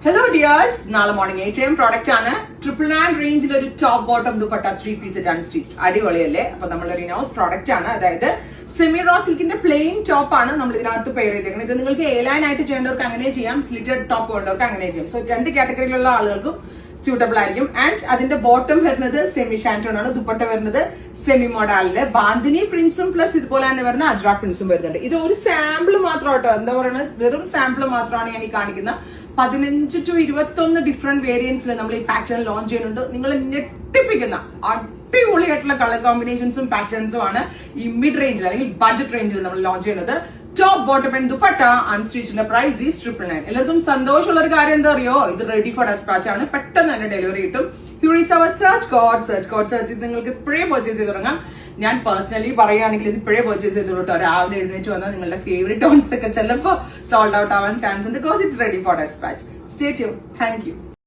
Hello dears, നാളെ morning 8 AM product ആണ്. 999 റേഞ്ചിൽ ഒരു top bottom dupatta 3 piece unstitch അടിപൊളിയല്ലേ. അപ്പൊ നമ്മളൊരു ഇനൗസ് പ്രോഡക്റ്റ് ആണ്, അതായത് സെമി റോ സിൽക്കിന്റെ പ്ലെയിൻ ടോപ്പ് ആണ് നമ്മൾ ഇതിനകത്ത് പെയർ ചെയ്തേക്കുന്നത്. ഇത് നിങ്ങൾക്ക് എ ലൈൻ ആയിട്ട് ചെയ്യേണ്ടവർക്ക് അങ്ങനെ ചെയ്യാം, സ്ലിറ്റഡ് ടോപ്പ് വേണ്ടവർക്ക് അങ്ങനെ ചെയ്യാം. സോ രണ്ട് കാറ്റഗറിയിലുള്ള ആളുകൾക്കും സ്യൂട്ടബിൾ ആയിരിക്കും. ആൻഡ് അതിന്റെ ബോട്ടം വരുന്നത് സെമി ഷാൻറ്റോൺ ആണ്, ദുപ്പട്ട വരുന്നത് സെമി മോഡാലില് ബാന്തിനി പ്രിന്റ്സും പ്ലസ് ഇതുപോലെ തന്നെ വരുന്ന അജ്രാക് പ്രിന്റ്സും വരുന്നുണ്ട്. ഇത് ഒരു സാമ്പിൾ മാത്രം കേട്ടോ, എന്താ പറയുന്നത്, വെറും സാമ്പിൾ മാത്രമാണ് ഞാൻ ഈ കാണിക്കുന്നത്. 15 to 21 ഡിഫറെന്റ് വേരിയൻസിൽ നമ്മൾ ഈ പാറ്റേൺ ലോഞ്ച് ചെയ്യുന്നുണ്ട്. നിങ്ങൾ ഞെട്ടിപ്പിക്കുന്ന അടിപൊളിയായിട്ടുള്ള കളർ കോമ്പിനേഷൻസും പാറ്റേൺസും ആണ് ഈ മിഡ് റേഞ്ചിൽ അല്ലെങ്കിൽ ബഡ്ജറ്റ് റേഞ്ചിൽ നമ്മൾ ലോഞ്ച് ചെയ്യുന്നത്. ടോപ്പ് ബോട്ടം ആൻഡ് ദുപ്പട്ട അൺസ്റ്റിച്ചിന്റെ പ്രൈസ് ഈസ് 999. എല്ലാവർക്കും സന്തോഷമുള്ള ഒരു കാര്യം എന്താ അറിയോ, ഇത് റെഡി ഫോർ ഡെസ്പാച്ച് ആണ്, പെട്ടെന്ന് തന്നെ ഡെലിവറി കിട്ടും. ഹ്യൂറീസ് അവർ സെർച്ച് കോഡ് സെർച്ച് നിങ്ങൾക്ക് ഇപ്പോഴേ പർച്ചേസ് ചെയ്ത് തുടങ്ങാം. ഞാൻ പേഴ്സണലി പറയുകയാണെങ്കിൽ ഇത് ഇപ്പോഴേ പർച്ചേസ് ചെയ്തോളൂ കേട്ടോ. രാവിലെ എഴുന്നേറ്റ് വന്നാൽ നിങ്ങളുടെ ഫേവറേറ്റ് ടോൺസ് ഒക്കെ ചിലപ്പോൾ സോൾഡ് ഔട്ട് ആവാൻ ചാൻസ് ഉണ്ട്. Because it's ready for dispatch. Stay tune. Thank U.